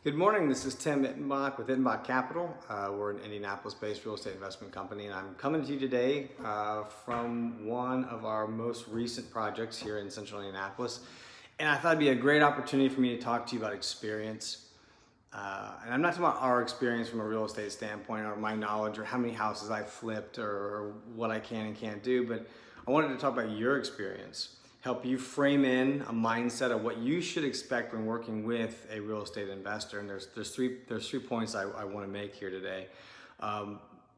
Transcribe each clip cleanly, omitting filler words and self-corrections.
Good morning, this is Tim Ittenbach with Ittenbach Capital. We're an Indianapolis-based real estate investment company, and I'm coming to you today from one of our most recent projects here in central Indianapolis. And I thought it'd be a great opportunity for me to talk to you about experience. And I'm not talking about our experience from a real estate standpoint or my knowledge or how many houses I've flipped or what I can and can't do, but I wanted to talk about your experience. Help you frame in a mindset of what you should expect when working with a real estate investor. And there's three points I want to make here today.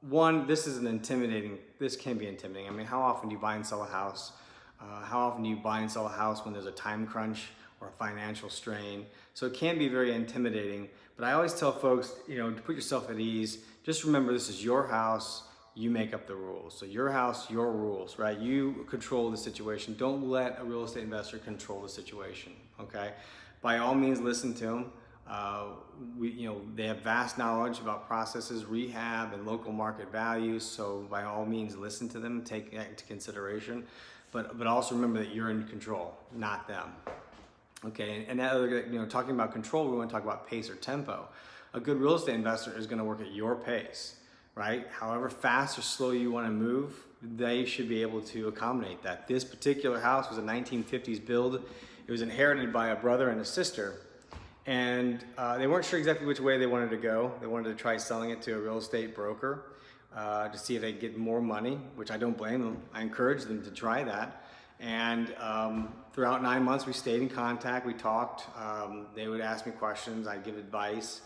One, this can be intimidating. I mean, how often do you buy and sell a house? How often do you buy and sell a house when there's a time crunch or a financial strain? So it can be very intimidating, but I always tell folks, to put yourself at ease. Just remember, this is your house. You make up the rules. So your house, your rules, right? You control the situation. Don't let a real estate investor control the situation, okay? By all means, listen to them. They have vast knowledge about processes, rehab, and local market values. So by all means, listen to them, take that into consideration. But also remember that you're in control, not them. Okay, and that other, talking about control, we want to talk about pace or tempo. A good real estate investor is going to work at your pace. Right? However fast or slow you want to move, they should be able to accommodate that. This particular house was a 1950s build. It was inherited by a brother and a sister, and they weren't sure exactly which way they wanted to go. They wanted to try selling it to a real estate broker to see if they could get more money, which I don't blame them. I encouraged them to try that. And throughout 9 months, we stayed in contact. We talked. They would ask me questions. I'd give advice.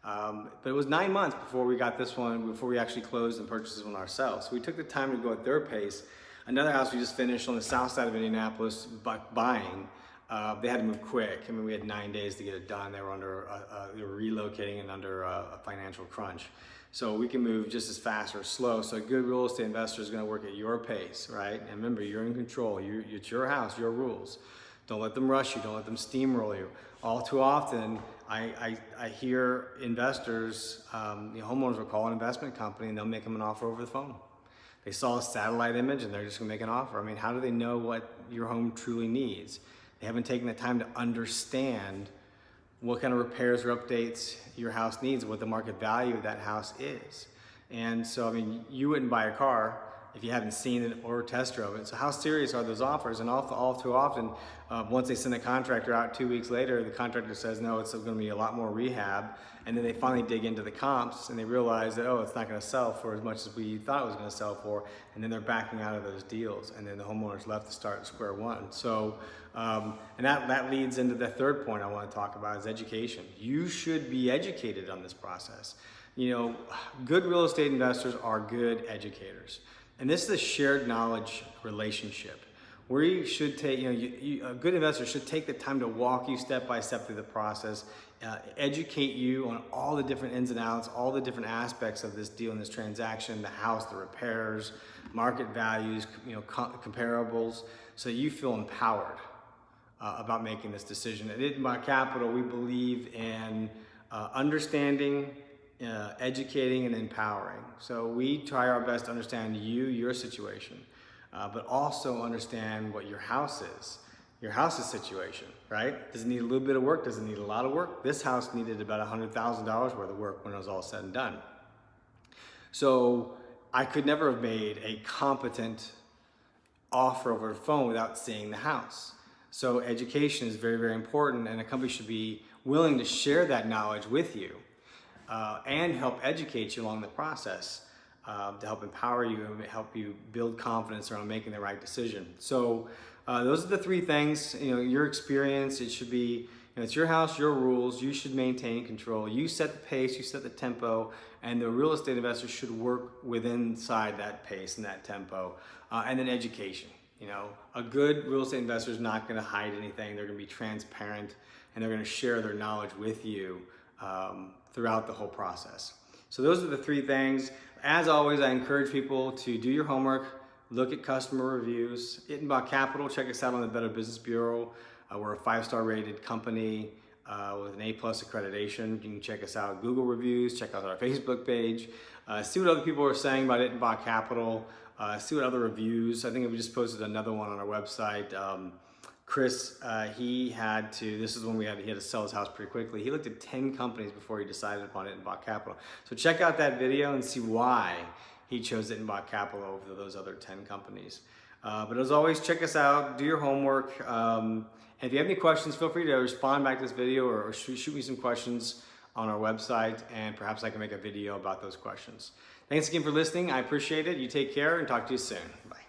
But it was 9 months before we got this one, before we actually closed and purchased this one ourselves. So we took the time to go at their pace. Another house we just finished on the south side of Indianapolis buying, they had to move quick. I mean, we had 9 days to get it done. They were relocating and under a financial crunch. So we can move just as fast or slow. So a good real estate investor is going to work at your pace, right? And remember, you're in control. It's your house, your rules. Don't let them rush you. Don't let them steamroll you. All too often, I hear investors, homeowners will call an investment company and they'll make them an offer over the phone. They saw a satellite image and they're just gonna make an offer. I mean, how do they know what your home truly needs? They haven't taken the time to understand what kind of repairs or updates your house needs, what the market value of that house is. And so, I mean, you wouldn't buy a car if you haven't seen it or test drove it. So how serious are those offers? And all too often, once they send the contractor out 2 weeks later, the contractor says, no, it's going to be a lot more rehab. And then they finally dig into the comps and they realize that, it's not going to sell for as much as we thought it was going to sell for. And then they're backing out of those deals. And then the homeowner's left to start at square one. So, and that leads into the third point I want to talk about is education. You should be educated on this process. Good real estate investors are good educators. And this is a shared knowledge relationship where you should take, a good investor should take the time to walk you step by step through the process, educate you on all the different ins and outs, all the different aspects of this deal and this transaction, the house, the repairs, market values, comparables, so that you feel empowered about making this decision. At Ittenbach Capital, we believe in understanding, educating and empowering. So we try our best to understand your situation, but also understand what your house's situation, right? Does it need a little bit of work? Does it need a lot of work? This house needed about $100,000 worth of work when it was all said and done. So I could never have made a competent offer over the phone without seeing the house. So education is very, very important, and a company should be willing to share that knowledge with you. And help educate you along the process to help empower you and help you build confidence around making the right decision. So those are the three things. Your experience. It should be. It's your house, your rules. You should maintain control. You set the pace. You set the tempo, and the real estate investor should work inside that pace and that tempo. And then education. A good real estate investor is not going to hide anything. They're going to be transparent, and they're going to share their knowledge with you throughout the whole process. So those are the three things. As always, I encourage people to do your homework, look at customer reviews. Ittenbach Capital, check us out on the Better Business Bureau. We're a 5-star rated company with an A+ accreditation. You can check us out. Google reviews, check out our Facebook page. See what other people are saying about Ittenbach Capital. See what other reviews. I think we just posted another one on our website. Chris, this is when he had to sell his house pretty quickly. He looked at 10 companies before he decided upon Ittenbach Capital. So check out that video and see why he chose Ittenbach Capital over those other 10 companies. But as always, check us out, do your homework. And if you have any questions, feel free to respond back to this video or shoot me some questions on our website, and perhaps I can make a video about those questions. Thanks again for listening. I appreciate it. You take care and talk to you soon. Bye.